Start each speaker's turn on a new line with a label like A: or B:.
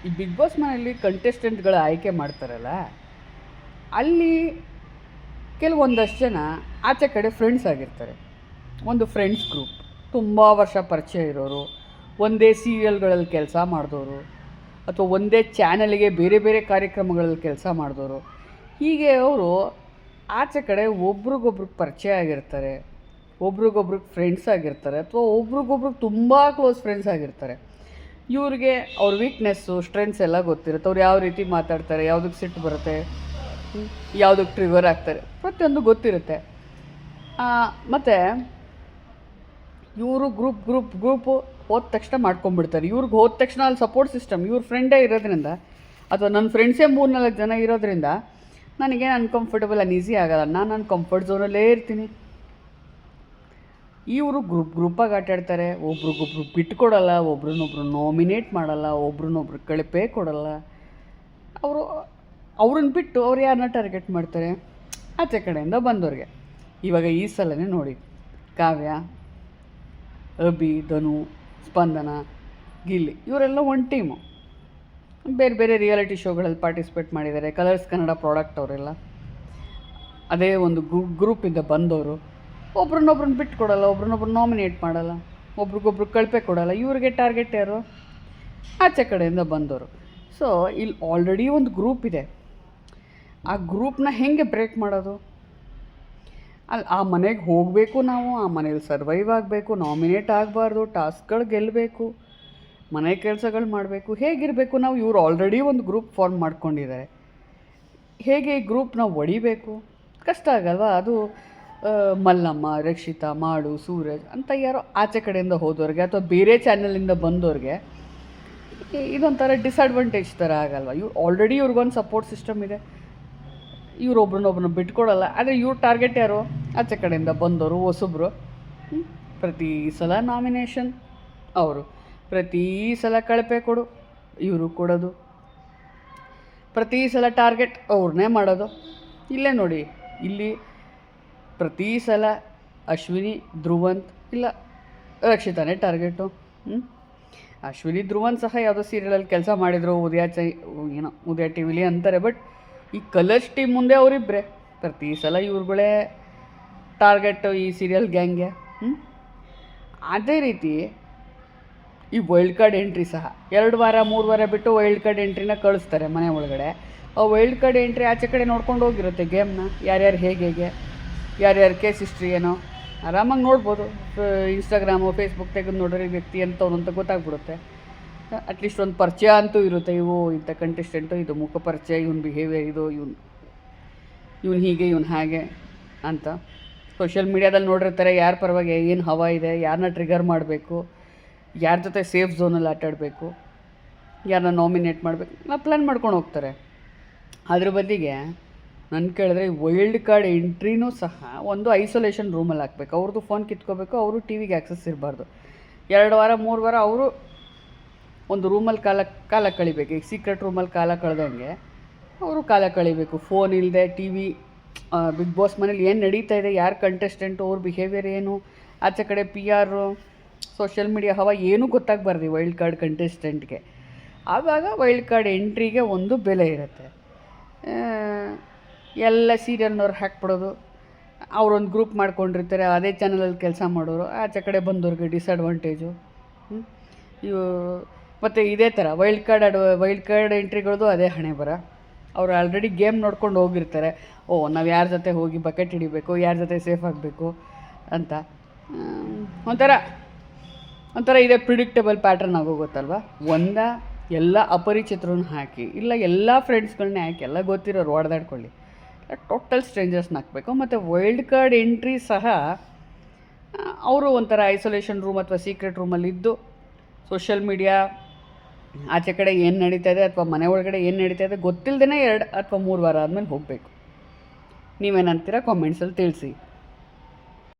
A: ಈ big boss ಮನೆಯಲ್ಲಿ ಕಂಟೆಸ್ಟೆಂಟ್ಗಳು ಆಯ್ಕೆ ಮಾಡ್ತಾರಲ್ಲ, ಅಲ್ಲಿ ಕೆಲವೊಂದಷ್ಟು ಜನ ಆಚೆ ಕಡೆ ಫ್ರೆಂಡ್ಸ್ ಆಗಿರ್ತಾರೆ. ಒಂದು ಫ್ರೆಂಡ್ಸ್ ಗ್ರೂಪ್, ತುಂಬ ವರ್ಷ ಪರಿಚಯ ಇರೋರು, ಒಂದೇ ಸೀರಿಯಲ್ಗಳಲ್ಲಿ ಕೆಲಸ ಮಾಡಿದವರು, ಅಥವಾ ಒಂದೇ ಚಾನಲ್ಗೆ ಬೇರೆ ಬೇರೆ ಕಾರ್ಯಕ್ರಮಗಳಲ್ಲಿ ಕೆಲಸ ಮಾಡಿದವರು. ಹೀಗೆ ಅವರು ಆಚೆ ಕಡೆ ಒಬ್ರಿಗೊಬ್ರಿಗೆ ಪರಿಚಯ ಆಗಿರ್ತಾರೆ, ಒಬ್ರಿಗೊಬ್ರಿಗೆ ಫ್ರೆಂಡ್ಸ್ ಆಗಿರ್ತಾರೆ, ಅಥವಾ ಒಬ್ರಿಗೊಬ್ರಿಗೆ ತುಂಬ ಕ್ಲೋಸ್ ಫ್ರೆಂಡ್ಸ್ ಆಗಿರ್ತಾರೆ. ಇವ್ರಿಗೆ ಅವ್ರ ವೀಕ್ನೆಸ್ಸು, ಸ್ಟ್ರೆಂತ್ಸ್ ಎಲ್ಲ ಗೊತ್ತಿರುತ್ತೆ. ಅವ್ರು ಯಾವ ರೀತಿ ಮಾತಾಡ್ತಾರೆ, ಯಾವುದಕ್ಕೆ ಸಿಟ್ಟು ಬರುತ್ತೆ, ಯಾವುದಕ್ಕೆ ಟ್ರಿಗರ್ ಆಗ್ತಾರೆ, ಪ್ರತಿಯೊಂದು ಗೊತ್ತಿರುತ್ತೆ. ಮತ್ತು ಇವರು ಗ್ರೂಪು ಹೋದ ತಕ್ಷಣ ಮಾಡ್ಕೊಂಡ್ಬಿಡ್ತಾರೆ. ಇವ್ರಿಗೆ ಹೋದ ತಕ್ಷಣ ಅಲ್ಲಿ ಸಪೋರ್ಟ್ ಸಿಸ್ಟಮ್ ಇವ್ರ ಫ್ರೆಂಡೇ ಇರೋದ್ರಿಂದ, ಅಥವಾ ನನ್ನ ಫ್ರೆಂಡ್ಸೇ 3-4 ಜನ ಇರೋದ್ರಿಂದ ನನಗೇನು ಅನ್ಕಂಫರ್ಟಬಲ್ ಅನ್ಈಸಿ ಆಗೋಲ್ಲ. ನಾನು ನನ್ನ ಕಂಫರ್ಟ್ ಝೋನಲ್ಲೇ ಇರ್ತೀನಿ. ಇವರು ಗ್ರೂಪಾಗಿ ಆಟಾಡ್ತಾರೆ. ಒಬ್ರಿಗೊಬ್ರು ಬಿಟ್ಕೊಡಲ್ಲ, ಒಬ್ರನ್ನೊಬ್ರು ನಾಮಿನೇಟ್ ಮಾಡಲ್ಲ, ಒಬ್ರನ್ನೊಬ್ರು ಕಳಪೆ ಕೊಡಲ್ಲ. ಅವ್ರನ್ನ ಬಿಟ್ಟು ಅವ್ರು ಯಾರನ್ನ ಟಾರ್ಗೆಟ್ ಮಾಡ್ತಾರೆ? ಆಚೆ ಕಡೆಯಿಂದ ಬಂದವ್ರಿಗೆ. ಇವಾಗ ಈ ಸಲನೇ ನೋಡಿ, ಕಾವ್ಯ, ಅಭಿ, ಧನು, ಸ್ಪಂದನ, ಗಿಲ್ಲಿ ಇವರೆಲ್ಲ ಒಂದು ಟೀಮು. ಬೇರೆ ಬೇರೆ ರಿಯಾಲಿಟಿ ಶೋಗಳಲ್ಲಿ ಪಾರ್ಟಿಸಿಪೇಟ್ ಮಾಡಿದ್ದಾರೆ. ಕಲರ್ಸ್ ಕನ್ನಡ ಪ್ರಾಡಕ್ಟ್ ಅವರೆಲ್ಲ ಅದೇ ಒಂದು ಗ್ರೂಪಿಂದ ಬಂದವರು. ಒಬ್ರನ್ನೊಬ್ರನ್ನ ಬಿಟ್ಕೊಡಲ್ಲ, ಒಬ್ರನ್ನೊಬ್ರು ನಾಮಿನೇಟ್ ಮಾಡಲ್ಲ, ಒಬ್ರಿಗೊಬ್ರು ಕಳಪೆ ಕೊಡಲ್ಲ. ಇವ್ರಿಗೆ ಟಾರ್ಗೆಟ್ ಯಾರು? ಆಚೆ ಕಡೆಯಿಂದ ಬಂದವರು. ಸೊ ಇಲ್ಲಿ ಆಲ್ರೆಡಿ ಒಂದು ಗ್ರೂಪ್ ಇದೆ. ಆ ಗ್ರೂಪ್ನ ಹೇಗೆ ಬ್ರೇಕ್ ಮಾಡೋದು? ಆ ಮನೆಗೆ ಹೋಗಬೇಕು, ನಾವು ಆ ಮನೇಲಿ ಸರ್ವೈವ್ ಆಗಬೇಕು, ನಾಮಿನೇಟ್ ಆಗಬಾರ್ದು, ಟಾಸ್ಕ್ಗಳು ಗೆಲ್ಲಬೇಕು, ಮನೆ ಕೆಲಸಗಳು ಮಾಡಬೇಕು, ಹೇಗಿರಬೇಕು ನಾವು? ಇವರು ಆಲ್ರೆಡಿ ಒಂದು ಗ್ರೂಪ್ ಫಾರ್ಮ್ ಮಾಡ್ಕೊಂಡಿದ್ದಾರೆ. ಹೇಗೆ ಈ ಗ್ರೂಪ್ನ ಒಡಿಬೇಕು? ಕಷ್ಟ ಆಗಲ್ವಾ? ಅದು ಮಲ್ಲಮ್ಮ, ರಕ್ಷಿತಾ, ಮಾಡು, ಸೂರಜ್ ಅಂತ ಯಾರೋ ಆಚೆ ಕಡೆಯಿಂದ ಹೋದವ್ರಿಗೆ ಅಥವಾ ಬೇರೆ ಚಾನಲಿಂದ ಬಂದವ್ರಿಗೆ ಇದೊಂಥರ ಡಿಸ್ಅಡ್ವಾಂಟೇಜ್ ಥರ ಆಗಲ್ವ? ಆಲ್ರೆಡಿ ಇವ್ರಿಗೊಂದು ಸಪೋರ್ಟ್ ಸಿಸ್ಟಮ್ ಇದೆ. ಇವ್ರು ಒಬ್ರನ್ನೊಬ್ರನ್ನ ಬಿಟ್ಕೊಡಲ್ಲ. ಆದರೆ ಇವ್ರ ಟಾರ್ಗೆಟ್ ಯಾರು? ಆಚೆ ಕಡೆಯಿಂದ ಬಂದವರು, ಹೊಸಬ್ರು. ಪ್ರತಿ ಸಲ ನಾಮಿನೇಷನ್ ಅವರು, ಪ್ರತಿ ಸಲ ಕಳಪೆ ಕೊಡು ಇವರು ಕೊಡೋದು, ಪ್ರತಿ ಸಲ ಟಾರ್ಗೆಟ್ ಅವ್ರನ್ನೇ ಮಾಡೋದು. ಇಲ್ಲೇ ನೋಡಿ, ಇಲ್ಲಿ ಪ್ರತಿ ಸಲ ಅಶ್ವಿನಿ, ಧ್ರುವಂತ್ ಇಲ್ಲ ರಕ್ಷಿತಾನೇ ಟಾರ್ಗೆಟು. ಅಶ್ವಿನಿ, ಧ್ರುವಂತ್ ಸಹ ಯಾವುದೋ ಸೀರಿಯಲಲ್ಲಿ ಕೆಲಸ ಮಾಡಿದರು, ಉದಯ ಟಿ ವಿಲಿ ಅಂತಾರೆ. ಬಟ್ ಈ ಕಲರ್ಸ್ ಟೀಮ್ ಮುಂದೆ ಅವರಿಬ್ಬರೇ ಪ್ರತಿ ಸಲ ಇವ್ರುಗಳೇ ಟಾರ್ಗೆಟು ಈ ಸೀರಿಯಲ್ ಗ್ಯಾಂಗ್ಗೆ. ಅದೇ ರೀತಿ ಈ ವೈಲ್ಡ್ ಕಾರ್ಡ್ ಎಂಟ್ರಿ ಸಹ 2 ವಾರ 3 ವಾರ ಬಿಟ್ಟು ವೈಲ್ಡ್ ಕಾರ್ಡ್ ಎಂಟ್ರಿನ ಕಳಿಸ್ತಾರೆ ಮನೆ ಒಳಗಡೆ. ಆ ವೈಲ್ಡ್ ಕಾರ್ಡ್ ಎಂಟ್ರಿ ಆಚೆ ಕಡೆ ನೋಡ್ಕೊಂಡು ಹೋಗಿರುತ್ತೆ ಗೇಮ್ನ, ಯಾರ್ಯಾರು ಹೇಗೆ, ಯಾರ್ಯಾರು ಕೇಸ್ ಹಿಸ್ಟ್ರಿ ಏನೋ ಆರಾಮಾಗಿ ನೋಡ್ಬೋದು. ಇನ್ಸ್ಟಾಗ್ರಾಮು, ಫೇಸ್ಬುಕ್ ತೆಗೆದು ನೋಡ್ರಿ ವ್ಯಕ್ತಿ ಅಂತವ್ರು ಅಂತ ಗೊತ್ತಾಗ್ಬಿಡುತ್ತೆ. ಅಟ್ಲೀಸ್ಟ್ ಒಂದು ಪರಿಚಯ ಅಂತೂ ಇರುತ್ತೆ. ಇಂಥ ಕಂಟೆಸ್ಟೆಂಟು, ಇದು ಮುಖ ಪರಿಚಯ, ಇವನ್ ಬಿಹೇವಿಯರ್ ಇದು, ಇವನು ಹೀಗೆ, ಇವನು ಹಾಗೆ ಅಂತ. ಸೋಷಿಯಲ್ ಮೀಡ್ಯಾದಲ್ಲಿ ನೋಡಿರ್ತಾರೆ ಯಾರ ಪರವಾಗಿ ಏನು ಹವಾ ಇದೆ, ಯಾರನ್ನ ಟ್ರಿಗರ್ ಮಾಡಬೇಕು, ಯಾರ ಜೊತೆ ಸೇಫ್ ಝೋನಲ್ಲಿ ಆಟಾಡಬೇಕು, ಯಾರನ್ನ ನಾಮಿನೇಟ್ ಮಾಡಬೇಕು, ಪ್ಲ್ಯಾನ್ ಮಾಡ್ಕೊಂಡು ಹೋಗ್ತಾರೆ. ಅದ್ರ ಬದಲಿಗೆ ನನ್ನ ಕೇಳಿದ್ರೆ ವೈಲ್ಡ್ ಕಾರ್ಡ್ ಎಂಟ್ರಿನೂ ಸಹ ಒಂದು ಐಸೋಲೇಷನ್ ರೂಮಲ್ಲಿ ಹಾಕ್ಬೇಕು. ಅವ್ರದ್ದು ಫೋನ್ ಕಿತ್ಕೋಬೇಕು, ಅವರು ಟಿ ವಿಗೆ ಆ್ಯಕ್ಸಸ್ ಇರಬಾರ್ದು. 2 ವಾರ 3 ವಾರ ಅವರು ಒಂದು ರೂಮಲ್ಲಿ ಕಾಲ ಕಳಿಬೇಕು. ಈಗ ಸೀಕ್ರೆಟ್ ರೂಮಲ್ಲಿ ಕಾಲ ಕಳೆದಂಗೆ ಅವರು ಕಾಲ ಕಳಿಬೇಕು. ಫೋನ್ ಇಲ್ಲದೆ, ಟಿ ವಿ, ಬಿಗ್ ಬಾಸ್ ಮನೇಲಿ ಏನು ನಡೀತಾ ಇದೆ, ಯಾರು ಕಂಟೆಸ್ಟೆಂಟು, ಅವ್ರ ಬಿಹೇವಿಯರ್ ಏನು, ಆಚೆ ಕಡೆ PR, ಸೋಷಿಯಲ್ ಮೀಡಿಯಾ ಹವಾ ಏನೂ ಗೊತ್ತಾಗಬಾರ್ದು ವೈಲ್ಡ್ ಕಾರ್ಡ್ ಕಂಟೆಸ್ಟೆಂಟ್ಗೆ. ಆವಾಗ ವೈಲ್ಡ್ ಕಾರ್ಡ್ ಎಂಟ್ರಿಗೆ ಒಂದು ಬೆಲೆ ಇರುತ್ತೆ. ಎಲ್ಲ ಸೀರಿಯಲ್ನವ್ರು ಹಾಕ್ಬಿಡೋದು, ಅವರೊಂದು ಗ್ರೂಪ್ ಮಾಡ್ಕೊಂಡಿರ್ತಾರೆ, ಅದೇ ಚಾನಲಲ್ಲಿ ಕೆಲಸ ಮಾಡೋರು, ಆಚೆ ಕಡೆ ಬಂದವ್ರಿಗೆ ಡಿಸ್ಅಡ್ವಾಂಟೇಜು. ಮತ್ತು ಇದೇ ಥರ ವೈಲ್ಡ್ ಕಾರ್ಡ್ ಎಂಟ್ರಿಗಳದ್ದು ಅದೇ ಹಣೆ ಬರ. ಅವರು ಆಲ್ರೆಡಿ ಗೇಮ್ ನೋಡ್ಕೊಂಡು ಹೋಗಿರ್ತಾರೆ. ನಾವು ಯಾರ ಜೊತೆ ಹೋಗಿ ಬಕೆಟ್ ಹಿಡಿಬೇಕು, ಯಾರ ಜೊತೆ ಸೇಫ್ ಆಗಬೇಕು ಅಂತ. ಒಂಥರ ಇದೇ ಪ್ರಿಡಿಕ್ಟಬಲ್ ಪ್ಯಾಟ್ರನ್ ಆಗೋಗುತ್ತಲ್ವ. ಎಲ್ಲ ಅಪರಿಚಿತರನ್ನ ಹಾಕಿ, ಇಲ್ಲ ಎಲ್ಲ ಫ್ರೆಂಡ್ಸ್ಗಳನ್ನೇ ಹಾಕಿ, ಎಲ್ಲ ಗೊತ್ತಿರೋರು ಹೊಡೆದಾಡ್ಕೊಳ್ಳಿ, ಟೋಟಲ್ ಸ್ಟ್ರೇಂಜರ್ಸ್ನ ಹಾಕಬೇಕು. ಮತ್ತು ವೈಲ್ಡ್ ಕಾರ್ಡ್ ಎಂಟ್ರಿ ಸಹ ಅವರು ಒಂಥರ ಐಸೋಲೇಷನ್ ರೂಮ್ ಅಥವಾ ಸೀಕ್ರೆಟ್ ರೂಮಲ್ಲಿದ್ದು ಸೋಷಿಯಲ್ ಮೀಡಿಯಾ ಆಚೆ ಕಡೆ ಏನು ನಡೀತಾ ಇದೆ ಅಥವಾ ಮನೆ ಒಳಗಡೆ ಏನು ನಡೀತಾ ಇದೆ ಗೊತ್ತಿಲ್ಲದೇ 2 ಅಥವಾ 3 ವಾರ ಆದಮೇಲೆ ಹೋಗಬೇಕು. ನೀವೇನಂತೀರಾ? ಕಾಮೆಂಟ್ಸಲ್ಲಿ ತಿಳಿಸಿ.